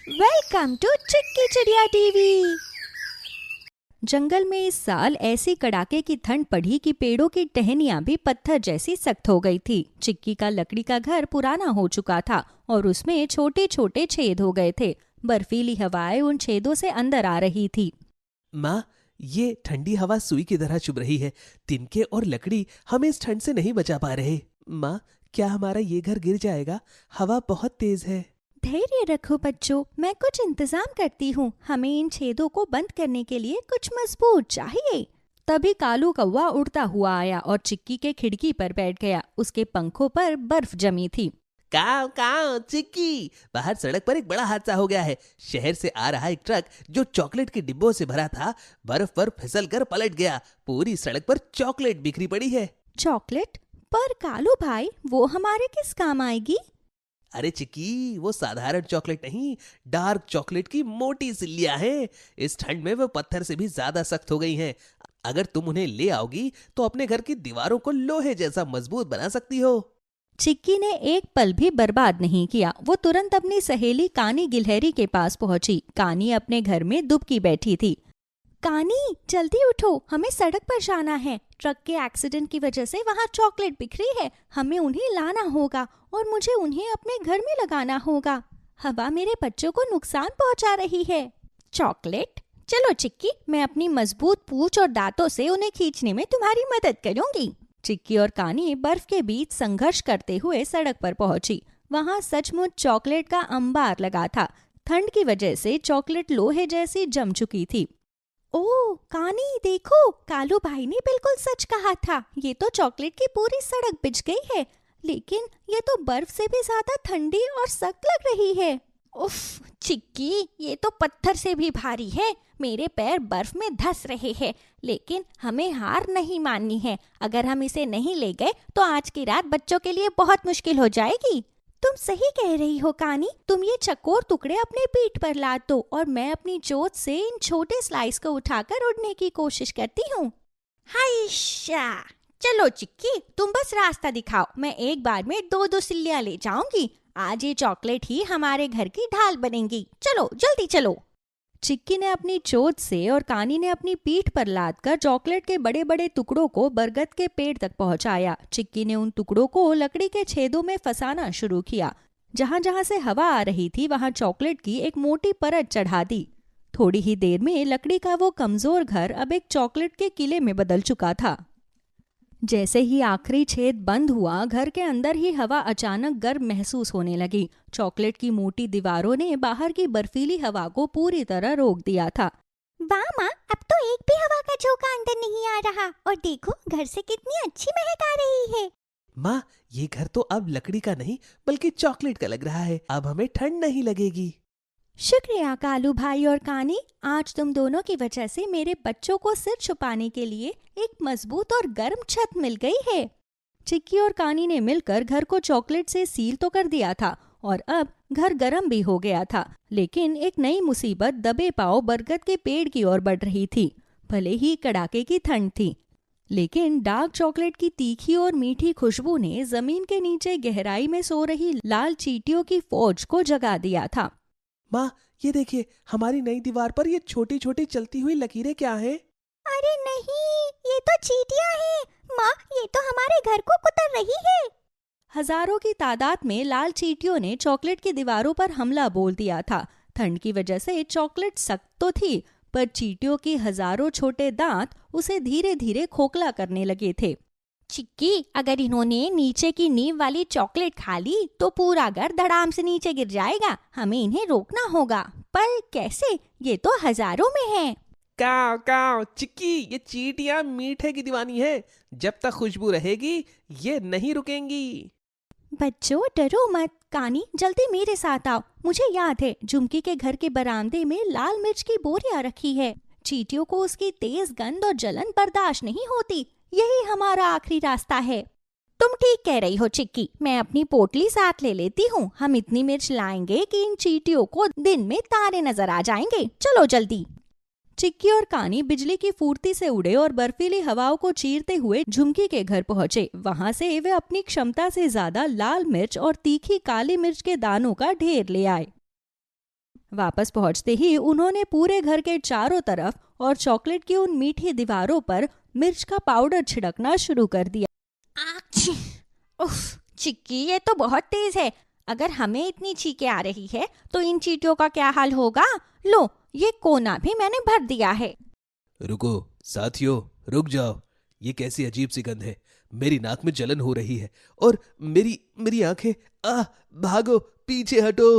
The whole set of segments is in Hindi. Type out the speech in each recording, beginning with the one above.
वेलकम टू चिक्की चिड़िया टीवी। जंगल में इस साल ऐसी कड़ाके की ठंड पड़ी कि पेड़ों की टहनियां भी पत्थर जैसी सख्त हो गई थी। चिक्की का लकड़ी का घर पुराना हो चुका था और उसमें छोटे छोटे छेद हो गए थे। बर्फीली हवाएं उन छेदों से अंदर आ रही थी। माँ, ये ठंडी हवा सुई की तरह चुभ रही है। तिनके और लकड़ी हमें इस ठंड से नहीं बचा पा रहे। माँ, क्या हमारा ये घर गिर जाएगा? हवा बहुत तेज है। धैर्य रखो बच्चों, मैं कुछ इंतजाम करती हूँ। हमें इन छेदों को बंद करने के लिए कुछ मजबूत चाहिए। तभी कालू कौवा उड़ता हुआ आया और चिक्की के खिड़की पर बैठ गया। उसके पंखों पर बर्फ जमी थी। काव काव चिक्की, बाहर सड़क पर एक बड़ा हादसा हो गया है। शहर से आ रहा एक ट्रक जो चॉकलेट के डिब्बों से भरा था, बर्फ पर फिसल कर पलट गया। पूरी सड़क पर चॉकलेट बिखरी पड़ी है। चॉकलेट? पर कालू भाई, वो हमारे किस काम आएगी? अरे चिक्की, वो साधारण चॉकलेट नहीं, डार्क चॉकलेट की मोटी सिल्लियां हैं। इस ठंड में वो पत्थर से भी ज्यादा सख्त हो गई हैं। अगर तुम उन्हें ले आओगी तो अपने घर की दीवारों को लोहे जैसा मजबूत बना सकती हो। चिक्की ने एक पल भी बर्बाद नहीं किया। वो तुरंत अपनी सहेली कानी गिलहरी के पास पहुंची। कानी अपने घर में दुबकी बैठी थी। कानी, जल्दी उठो, हमें सड़क पर जाना है। ट्रक के एक्सीडेंट की वजह से वहाँ चॉकलेट बिखरी है। हमें उन्हें लाना होगा और मुझे उन्हें अपने घर में लगाना होगा। हवा मेरे बच्चों को नुकसान पहुंचा रही है। चॉकलेट? चलो चिक्की, मैं अपनी मजबूत पूंछ और दांतों से उन्हें खींचने में तुम्हारी मदद करूंगी। चिक्की और कानी बर्फ के बीच संघर्ष करते हुए सड़क पर पहुंची। वहाँ सचमुच चॉकलेट का अंबार लगा था। ठंड की वजह से चॉकलेट लोहे जैसी जम चुकी थी। ओह कानी, देखो, कालू भाई ने बिल्कुल सच कहा था। ये तो चॉकलेट की पूरी सड़क बिछ गई है, लेकिन ये तो बर्फ से भी ज्यादा ठंडी और सख्त लग रही है। उफ चिक्की, ये तो पत्थर से भी भारी है। मेरे पैर बर्फ में धंस रहे हैं, लेकिन हमें हार नहीं माननी है। अगर हम इसे नहीं ले गए तो आज की रात बच्चों के लिए बहुत मुश्किल हो जाएगी। तुम सही कह रही हो कानी, तुम ये चकोर टुकड़े अपने पीठ पर लाद दो और मैं अपनी चोंच से इन छोटे स्लाइस को उठाकर उड़ने की कोशिश करती हूँ। हाइशा! चलो चिक्की, तुम बस रास्ता दिखाओ, मैं एक बार में दो सिल्लियाँ ले जाऊंगी। आज ये चॉकलेट ही हमारे घर की ढाल बनेंगी। चलो जल्दी चलो। चिक्की ने अपनी चोंच से और कानी ने अपनी पीठ पर लादकर चॉकलेट के बड़े बड़े टुकड़ों को बरगद के पेड़ तक पहुंचाया। चिक्की ने उन टुकड़ों को लकड़ी के छेदों में फंसाना शुरू किया। जहां जहां से हवा आ रही थी वहां चॉकलेट की एक मोटी परत चढ़ा दी। थोड़ी ही देर में लकड़ी का वो कमजोर घर अब एक चॉकलेट के किले में बदल चुका था। जैसे ही आखिरी छेद बंद हुआ, घर के अंदर ही हवा अचानक गर्म महसूस होने लगी। चॉकलेट की मोटी दीवारों ने बाहर की बर्फीली हवा को पूरी तरह रोक दिया था। वाह माँ, अब तो एक भी हवा का झोंका अंदर नहीं आ रहा। और देखो, घर से कितनी अच्छी महक आ रही है। माँ, ये घर तो अब लकड़ी का नहीं बल्कि चॉकलेट का लग रहा है। अब हमें ठंड नहीं लगेगी। शुक्रिया कालू भाई और कानी, आज तुम दोनों की वजह से मेरे बच्चों को सिर छुपाने के लिए एक मजबूत और गर्म छत मिल गई है। चिक्की और कानी ने मिलकर घर को चॉकलेट से सील तो कर दिया था और अब घर गर्म भी हो गया था। लेकिन एक नई मुसीबत दबे पांव बरगद के पेड़ की ओर बढ़ रही थी। भले ही कड़ाके की ठंड थी, लेकिन डार्क चॉकलेट की तीखी और मीठी खुशबू ने जमीन के नीचे गहराई में सो रही लाल चींटियों की फौज को जगा दिया था। माँ, ये देखिए, हमारी नई दीवार पर ये छोटी छोटी चलती हुई लकीरें क्या हैं? अरे नहीं, ये तो चींटियां हैं। माँ, ये तो हमारे घर को कुतर रही है। हजारों की तादाद में लाल चींटियों ने चॉकलेट की दीवारों पर हमला बोल दिया था। ठंड की वजह से चॉकलेट सख्त तो थी, पर चींटियों की हजारों छोटे दांत उसे धीरे धीरे खोखला करने लगे थे। चिक्की, अगर इन्होंने नीचे की नींव वाली चॉकलेट खा ली तो पूरा घर धड़ाम से नीचे गिर जाएगा। हमें इन्हें रोकना होगा, पर कैसे? ये तो हजारों में हैं। काव काव चिक्की, ये चींटियां मीठे की दीवानी है। जब तक खुशबू रहेगी ये नहीं रुकेंगी। बच्चों डरो मत। कानी, जल्दी मेरे साथ आओ। मुझे याद है, झुमकी के घर के बरामदे में लाल मिर्च की बोरियां रखी है। चींटियों को उसकी तेज गंध और जलन बर्दाश्त नहीं होती। यही हमारा आखिरी रास्ता है। तुम ठीक कह रही हो चिक्की, मैं अपनी पोटली साथ ले लेती हूँ। हम इतनी मिर्च लाएंगे कि इन चींटियों को दिन में तारे नजर आ जाएंगे। चलो जल्दी। चिक्की और कानी बिजली की फुर्ती से उड़े और बर्फीली हवाओं को चीरते हुए झुमकी के घर पहुंचे। वहां से वे अपनी क्षमता से ज्यादा लाल मिर्च और तीखी काली मिर्च के दानों का ढेर ले आए। वापस पहुंचते ही उन्होंने पूरे घर के चारों तरफ और चॉकलेट की उन मीठी दीवारों पर मिर्च का पाउडर छिड़कना शुरू कर दिया। आच्छी! उफ, चिक्की ये तो बहुत तेज है। अगर हमें इतनी चीखें आ रही है तो इन चींटियों का क्या हाल होगा। लो, ये कोना भी मैंने भर दिया है। रुको साथियों, रुक जाओ। ये कैसी अजीब सी गंध है। मेरी नाक में जलन हो रही है और मेरी आंखें। भागो, पीछे हटो।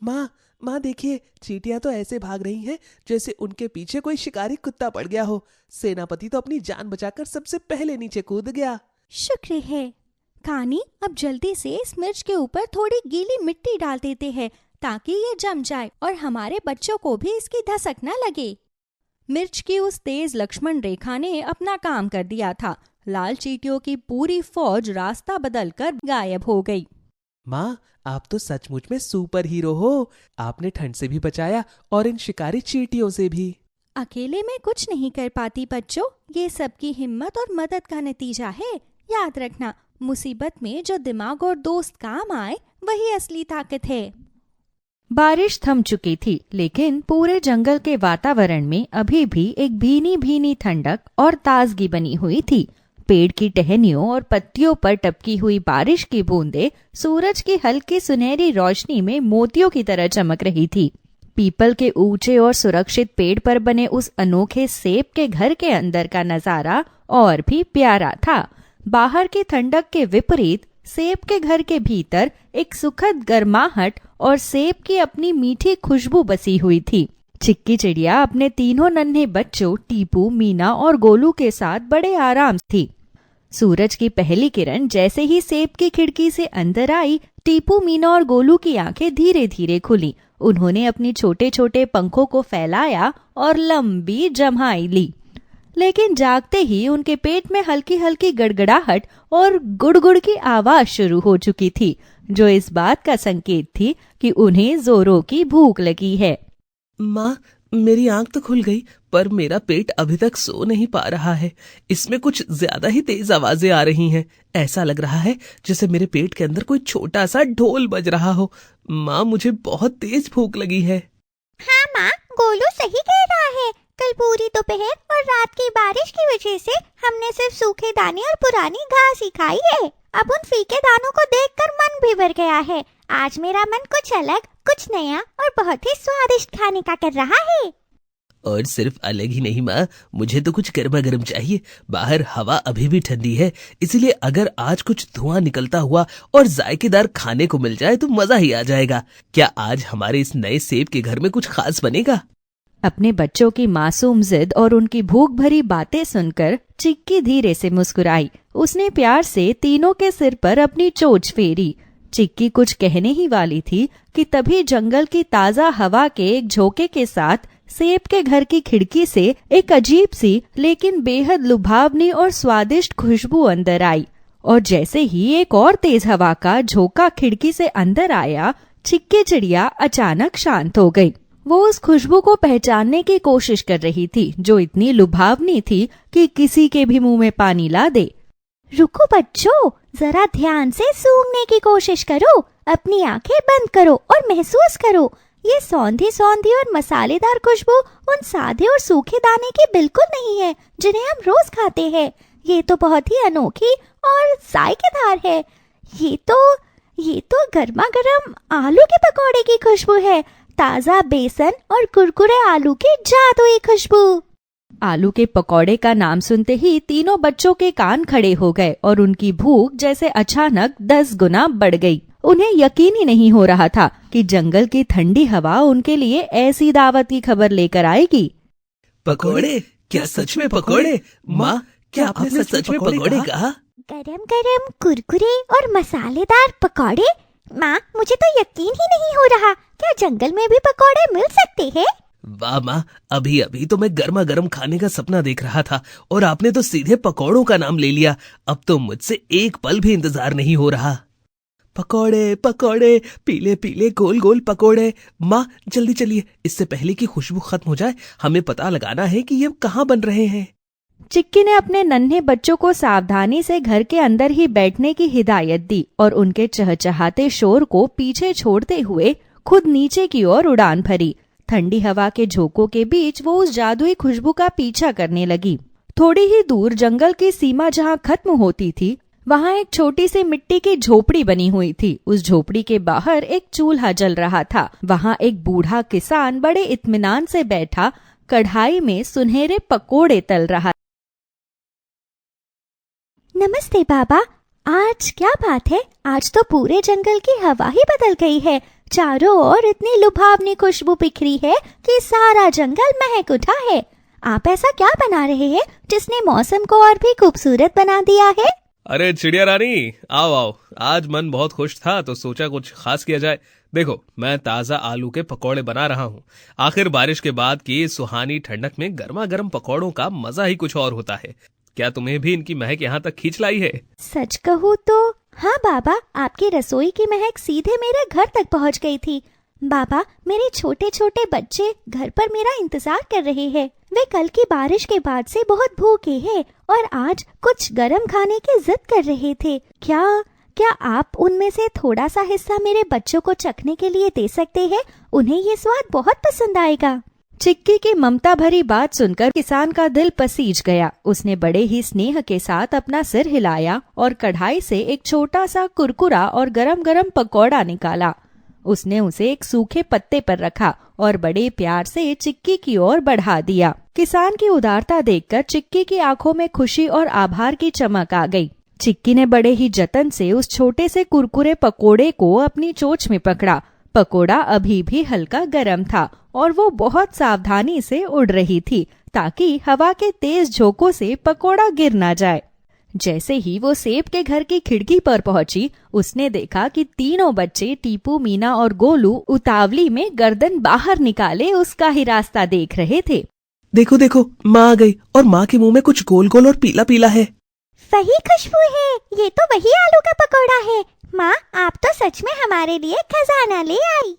माँ देखिए, चींटियां तो ऐसे भाग रही हैं जैसे उनके पीछे कोई शिकारी कुत्ता पड़ गया हो। सेनापति तो अपनी जान बचाकर सबसे पहले नीचे कूद गया। शुक्र है। कानी, अब जल्दी से इस मिर्च के ऊपर थोड़ी गीली मिट्टी डाल देते हैं ताकि ये जम जाए और हमारे बच्चों को भी इसकी धसक न लगे। मिर्च की उस तेज लक्ष्मण रेखा ने अपना काम कर दिया था। लाल चींटियों की पूरी फौज रास्ता बदलकर गायब हो गई। माँ, आप तो सचमुच में सुपर हीरो हो। आपने ठंड से भी बचाया और इन शिकारी चींटियों से भी। अकेले में कुछ नहीं कर पाती बच्चों, ये सबकी हिम्मत और मदद का नतीजा है। याद रखना, मुसीबत में जो दिमाग और दोस्त काम आए वही असली ताकत है। बारिश थम चुकी थी, लेकिन पूरे जंगल के वातावरण में अभी भी एक भीनी भीनी ठंडक और ताजगी बनी हुई थी। पेड़ की टहनियों और पत्तियों पर टपकी हुई बारिश की बूंदें सूरज की हल्की सुनहरी रोशनी में मोतियों की तरह चमक रही थी। पीपल के ऊंचे और सुरक्षित पेड़ पर बने उस अनोखे सेब के घर के अंदर का नजारा और भी प्यारा था। बाहर की ठंडक के विपरीत सेब के घर के भीतर एक सुखद गर्माहट और सेब की अपनी मीठी खुशबू बसी हुई थी। चिक्की चिड़िया अपने तीनों नन्हे बच्चों टीपू, मीना और गोलू के साथ बड़े आराम थी। सूरज की पहली किरण जैसे ही सेब की खिड़की से अंदर आई, टीपू, मीना और गोलू की आंखें धीरे धीरे खुली। उन्होंने अपनी छोटे छोटे पंखों को फैलाया और लंबी जम्हाई ली, लेकिन जागते ही उनके पेट में हल्की हल्की गड़गड़ाहट और गुड़गुड़ की आवाज शुरू हो चुकी थी, जो इस बात का संकेत थी कि उन्हें जोरों की भूख लगी है। माँ, मेरी आंख तो खुल गई, पर मेरा पेट अभी तक सो नहीं पा रहा है। इसमें कुछ ज्यादा ही तेज आवाजें आ रही हैं। ऐसा लग रहा है जैसे मेरे पेट के अंदर कोई छोटा सा ढोल बज रहा हो। माँ, मुझे बहुत तेज भूख लगी है। हाँ माँ, गोलू सही कह रहा है। कल पूरी दोपहर और रात की बारिश की वजह से हमने सिर्फ सूखे दाने और पुरानी घास ही खाई है। अब उन फीके दानों को देखकर मन भी भर गया है। आज मेरा मन कुछ अलग, कुछ नया और बहुत ही स्वादिष्ट खाने का कर रहा है। और सिर्फ अलग ही नहीं माँ, मुझे तो कुछ गर्मा गर्म चाहिए। बाहर हवा अभी भी ठंडी है, इसलिए अगर आज कुछ धुआं निकलता हुआ और जायकेदार खाने को मिल जाए तो मजा ही आ जाएगा। क्या आज हमारे इस नए सेब के घर में कुछ खास बनेगा? अपने बच्चों की मासूम जिद और उनकी भूख भरी बातें सुनकर चिक्की धीरे से मुस्कुराई। उसने प्यार से तीनों के सिर पर अपनी चोंच फेरी। चिक्की कुछ कहने ही वाली थी कि तभी जंगल की ताजा हवा के एक झोंके के साथ सेब के घर की खिड़की से एक अजीब सी लेकिन बेहद लुभावनी और स्वादिष्ट खुशबू अंदर आई। और जैसे ही एक और तेज हवा का झोंका खिड़की से अंदर आया, चिक्की चिड़िया अचानक शांत हो गई। वो उस खुशबू को पहचानने की कोशिश कर रही थी, जो इतनी लुभावनी थी कि किसी के भी मुंह में पानी ला दे। रुको बच्चों, जरा ध्यान से सूंघने की कोशिश करो। अपनी आंखें बंद करो और महसूस करो। ये सौंधी सौंधी और मसालेदार खुशबू उन सादे और सूखे दाने की बिल्कुल नहीं है जिन्हें हम रोज खाते हैं। ये तो बहुत ही अनोखी और जायकेदार है। ये तो गर्मा गर्म आलू के पकौड़े की खुशबू है। ताजा बेसन और कुरकुरे आलू की जादुई खुशबू। आलू के पकौड़े का नाम सुनते ही तीनों बच्चों के कान खड़े हो गए और उनकी भूख जैसे अचानक 10 गुना बढ़ गई। उन्हें यकीन ही नहीं हो रहा था कि जंगल की ठंडी हवा उनके लिए ऐसी दावत की खबर लेकर आएगी। पकौड़े? क्या सच में पकौड़े? माँ, क्या आपने सच में पकौड़े कहा? गरम गरम कुरकुरे और मसालेदार पकौड़े। माँ, मुझे तो यकीन ही नहीं हो रहा। क्या जंगल में भी पकौड़े मिल सकते हैं? वाह माँ, अभी अभी तो मैं गर्मा गर्म खाने का सपना देख रहा था और आपने तो सीधे पकौड़ों का नाम ले लिया। अब तो मुझसे एक पल भी इंतजार नहीं हो रहा। पकौड़े पकौड़े, पीले पीले गोल गोल पकौड़े। माँ, जल्दी चलिए, इससे पहले कि खुशबू खत्म हो जाए हमें पता लगाना है कि ये कहाँ बन रहे हैं। चिक्की ने अपने नन्हे बच्चों को सावधानी से घर के अंदर ही बैठने की हिदायत दी और उनके चहचहाते शोर को पीछे छोड़ते हुए खुद नीचे की ओर उड़ान भरी। ठंडी हवा के झोंकों के बीच वो उस जादुई खुशबू का पीछा करने लगी। थोड़ी ही दूर जंगल की सीमा जहाँ खत्म होती थी, वहाँ एक छोटी सी मिट्टी की झोपड़ी बनी हुई थी। उस झोपड़ी के बाहर एक चूल्हा जल रहा था। वहाँ एक बूढ़ा किसान बड़े इत्मीनान से बैठा कढ़ाई में सुनहरे पकोड़े तल रहा। नमस्ते बाबा, आज क्या बात है? आज तो पूरे जंगल की हवा ही बदल गई है। चारों ओर इतनी लुभावनी खुशबू बिखरी है कि सारा जंगल महक उठा है। आप ऐसा क्या बना रहे हैं जिसने मौसम को और भी खूबसूरत बना दिया है? अरे चिड़िया रानी, आओ आओ। आज मन बहुत खुश था तो सोचा कुछ खास किया जाए। देखो, मैं ताजा आलू के पकौड़े बना रहा हूँ। आखिर बारिश के बाद की सुहानी ठंडक में गर्मा गर्म पकौड़ों का मजा ही कुछ और होता है। क्या तुम्हें भी इनकी महक यहाँ तक खींच लाई है? सच कहूँ तो हाँ बाबा, आपकी रसोई की महक सीधे मेरे घर तक पहुँच गई थी। बाबा, मेरे छोटे छोटे बच्चे घर पर मेरा इंतजार कर रहे हैं। वे कल की बारिश के बाद से बहुत भूखे हैं और आज कुछ गरम खाने की जिद कर रहे थे। क्या आप उनमें से थोड़ा सा हिस्सा मेरे बच्चों को चखने के लिए दे सकते हैं? उन्हें ये स्वाद बहुत पसंद आएगा। चिक्की की ममता भरी बात सुनकर किसान का दिल पसीज गया। उसने बड़े ही स्नेह के साथ अपना सिर हिलाया और कढ़ाई से एक छोटा सा कुरकुरा और गरम गरम पकौड़ा निकाला। उसने उसे एक सूखे पत्ते पर रखा और बड़े प्यार से चिक्की की ओर बढ़ा दिया। किसान की उदारता देखकर चिक्की की आंखों में खुशी और आभार की चमक आ गई। चिक्की ने बड़े ही जतन से उस छोटे से कुरकुरे पकोड़े को अपनी चोंच में पकड़ा। पकोड़ा अभी भी हल्का गर्म था और वो बहुत सावधानी से उड़ रही थी ताकि हवा के तेज झोंकों से पकोड़ा गिर ना जाए। जैसे ही वो सेब के घर की खिड़की पर पहुंची, उसने देखा कि तीनों बच्चे टीपू, मीना और गोलू उतावली में गर्दन बाहर निकाले उसका ही रास्ता देख रहे थे। देखो देखो, माँ आ गई और माँ के मुंह में कुछ गोल गोल और पीला पीला है। वही खुशबू है, ये तो वही आलू का पकौड़ा है। माँ, आप तो सच में हमारे लिए खजाना ले आई।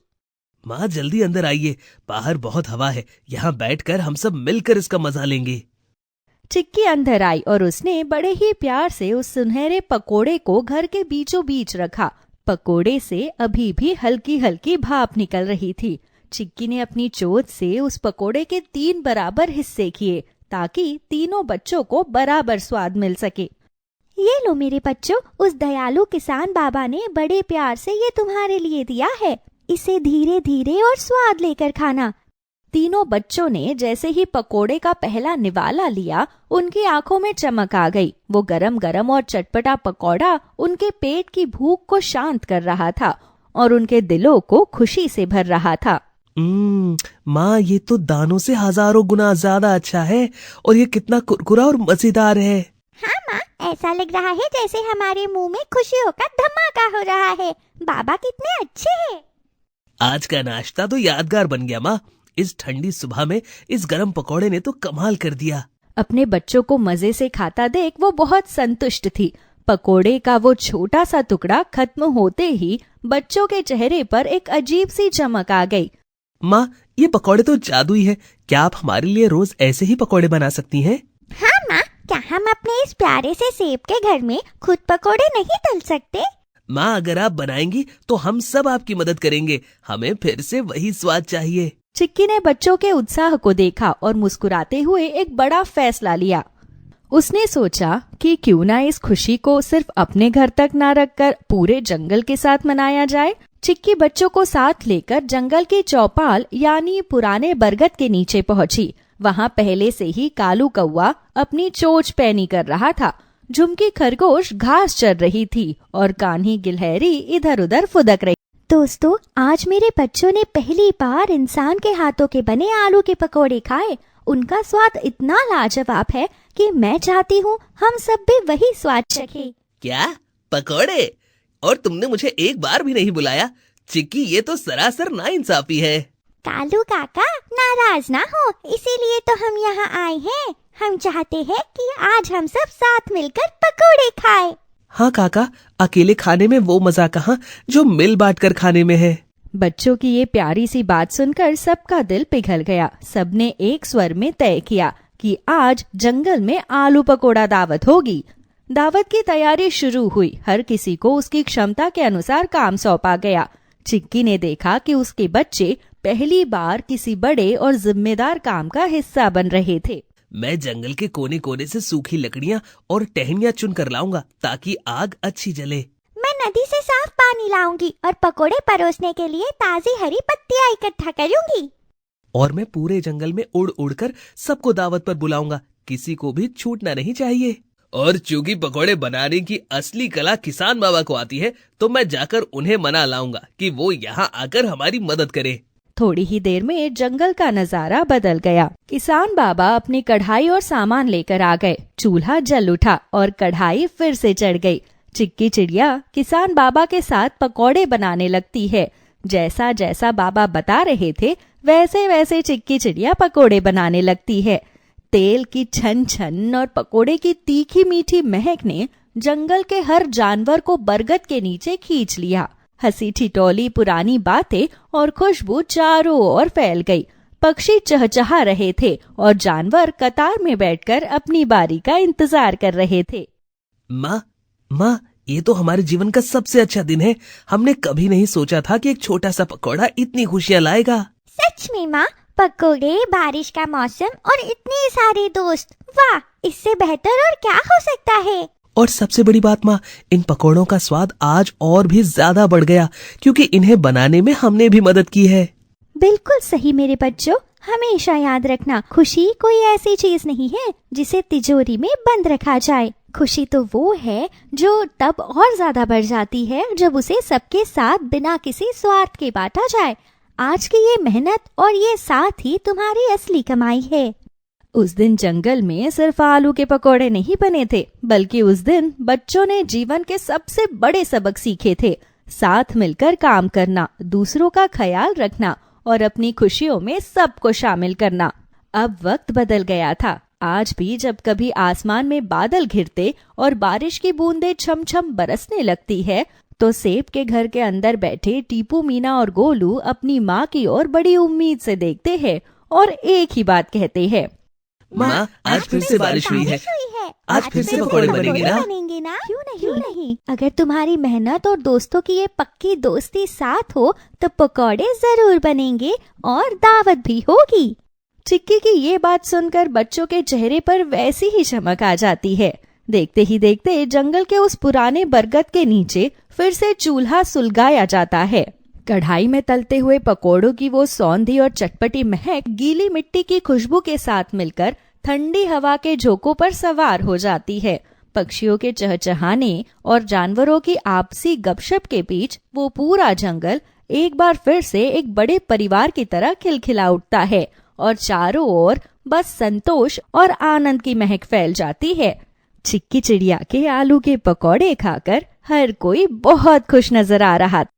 माँ जल्दी अंदर आइए, बाहर बहुत हवा है। यहाँ बैठकर हम सब मिलकर इसका मजा लेंगे। चिक्की अंदर आई और उसने बड़े ही प्यार से उस सुनहरे पकोड़े को घर के बीचों बीच रखा। पकोड़े से अभी भी हल्की हल्की भाप निकल रही थी। चिक्की ने अपनी चोंच से उस पकोड़े के 3 बराबर हिस्से किए ताकि तीनों बच्चों को बराबर स्वाद मिल सके। ये लो मेरे बच्चों, उस दयालु किसान बाबा ने बड़े प्यार से ये तुम्हारे लिए दिया है। इसे धीरे धीरे और स्वाद लेकर खाना। तीनों बच्चों ने जैसे ही पकोड़े का पहला निवाला लिया, उनकी आंखों में चमक आ गई। वो गरम गरम और चटपटा पकोड़ा उनके पेट की भूख को शांत कर रहा था और उनके दिलों को खुशी से भर रहा था। माँ, ये तो दानों से हजारों गुना ज्यादा अच्छा है और ये कितना कुरकुरा और मजेदार है। हाँ माँ, ऐसा लग रहा है जैसे हमारे मुंह में खुशियों का धमाका हो रहा है। बाबा कितने अच्छे हैं। आज का नाश्ता तो यादगार बन गया माँ। इस ठंडी सुबह में इस गरम पकौड़े ने तो कमाल कर दिया। अपने बच्चों को मजे से खाता देख वो बहुत संतुष्ट थी। पकोड़े का वो छोटा सा टुकड़ा खत्म होते ही बच्चों के चेहरे पर एक अजीब सी चमक आ गई। माँ, ये पकौड़े तो जादुई है। क्या आप हमारे लिए रोज ऐसे ही पकौड़े बना सकती हैं? हाँ माँ, क्या हम अपने इस प्यारे से सेब के घर में खुद पकोड़े नहीं तल सकते? माँ, अगर आप बनाएंगी तो हम सब आपकी मदद करेंगे। हमें फिर से वही स्वाद चाहिए। चिक्की ने बच्चों के उत्साह को देखा और मुस्कुराते हुए एक बड़ा फैसला लिया। उसने सोचा कि क्यों ना इस खुशी को सिर्फ अपने घर तक ना रखकर पूरे जंगल के साथ मनाया जाए। चिक्की बच्चों को साथ लेकर जंगल की चौपाल यानी पुराने बरगद के नीचे पहुंची। वहां पहले से ही कालू कौवा अपनी चोंच पैनी कर रहा था। झुमकी खरगोश घास चर रही थी और कान्ही गिलहरी इधर उधर फुदक रही। दोस्तों, आज मेरे बच्चों ने पहली बार इंसान के हाथों के बने आलू के पकोड़े खाए। उनका स्वाद इतना लाजवाब है कि मैं चाहती हूँ हम सब भी वही स्वाद चखें। क्या पकोड़े? और तुमने मुझे एक बार भी नहीं बुलाया। चिक्की, ये तो सरासर नाइंसाफी है। कालू काका, नाराज ना हो, इसीलिए तो हम यहाँ आए हैं। हम चाहते हैं कि आज हम सब साथ मिलकर पकोड़े खाएं। हाँ काका, अकेले खाने में वो मजा कहाँ जो मिल बांट कर खाने में है। बच्चों की ये प्यारी सी बात सुनकर सबका दिल पिघल गया। सबने एक स्वर में तय किया कि आज जंगल में आलू पकोड़ा दावत होगी। दावत की तैयारी शुरू हुई। हर किसी को उसकी क्षमता के अनुसार काम सौंपा गया। चिक्की ने देखा कि उसके बच्चे पहली बार किसी बड़े और जिम्मेदार काम का हिस्सा बन रहे थे। मैं जंगल के कोने कोने से सूखी लकड़ियाँ और टहनियाँ चुन कर लाऊंगा ताकि आग अच्छी जले। मैं नदी से साफ पानी लाऊंगी और पकोड़े परोसने के लिए ताजी हरी पत्तियां इकट्ठा करूंगी। और मैं पूरे जंगल में उड़ उड़ कर सबको दावत पर बुलाऊंगा, किसी को भी छूटना नहीं चाहिए। और चूंकि पकोड़े बनाने की असली कला किसान बाबा को आती है, तो मैं जाकर उन्हें मना लाऊंगा कि वो यहाँ आकर हमारी मदद करे। थोड़ी ही देर में जंगल का नजारा बदल गया। किसान बाबा अपनी कढ़ाई और सामान लेकर आ गए। चूल्हा जल उठा और कढ़ाई फिर से चढ़ गई। चिक्की चिड़िया किसान बाबा के साथ पकौड़े बनाने लगती है। जैसा जैसा बाबा बता रहे थे वैसे वैसे चिक्की चिड़िया पकोड़े बनाने लगती है। तेल की छन छन और पकोड़े की तीखी मीठी महक ने जंगल के हर जानवर को बरगद के नीचे खींच लिया। हंसी ठिठोली पुरानी बातें और खुशबू चारों ओर फैल गई। पक्षी चहचहा रहे थे और जानवर कतार में बैठकर अपनी बारी का इंतजार कर रहे थे। माँ, ये तो हमारे जीवन का सबसे अच्छा दिन है। हमने कभी नहीं सोचा था कि एक छोटा सा पकौड़ा इतनी खुशियाँ लाएगा। सच में माँ, पकोड़े, बारिश का मौसम और इतने सारे दोस्त, वाह, इससे बेहतर और क्या हो सकता है। और सबसे बड़ी बात माँ, इन पकौड़ों का स्वाद आज और भी ज्यादा बढ़ गया क्योंकि इन्हें बनाने में हमने भी मदद की है। बिल्कुल सही मेरे बच्चों, हमेशा याद रखना, खुशी कोई ऐसी चीज नहीं है जिसे तिजोरी में बंद रखा जाए। खुशी तो वो है जो तब और ज्यादा बढ़ जाती है जब उसे सबके साथ बिना किसी स्वार्थ के बांटा जाए। आज की ये मेहनत और ये साथ ही तुम्हारी असली कमाई है। उस दिन जंगल में सिर्फ आलू के पकोड़े नहीं बने थे, बल्कि उस दिन बच्चों ने जीवन के सबसे बड़े सबक सीखे थे। साथ मिलकर काम करना, दूसरों का ख्याल रखना और अपनी खुशियों में सबको शामिल करना। अब वक्त बदल गया था। आज भी जब कभी आसमान में बादल घिरते और बारिश की बूंदें छम छम बरसने लगती है, तो सेब के घर के अंदर बैठे टीपू, मीना और गोलू अपनी माँ की ओर बड़ी उम्मीद से देखते हैं और एक ही बात कहते हैं, माँ, आज फिर से बारिश हुई है। आज फिर से पकोड़े बनेंगे ना? क्यों नहीं? अगर तुम्हारी मेहनत और दोस्तों की ये पक्की दोस्ती साथ हो तो पकोड़े जरूर बनेंगे और दावत भी होगी। चिक्की की ये बात सुनकर बच्चों के चेहरे पर वैसी ही चमक आ जाती है। देखते ही देखते जंगल के उस पुराने बरगद के नीचे फिर से चूल्हा सुलगाया जाता है। कढ़ाई में तलते हुए पकोड़ों की वो सौंधी और चटपटी महक गीली मिट्टी की खुशबू के साथ मिलकर ठंडी हवा के झोंकों पर सवार हो जाती है। पक्षियों के चहचहाने और जानवरों की आपसी गपशप के बीच वो पूरा जंगल एक बार फिर से एक बड़े परिवार की तरह खिलखिला उठता है और चारों ओर बस संतोष और आनंद की महक फैल जाती है। चिक्की चिड़िया के आलू के पकौड़े खाकर हर कोई बहुत खुश नजर आ रहा था।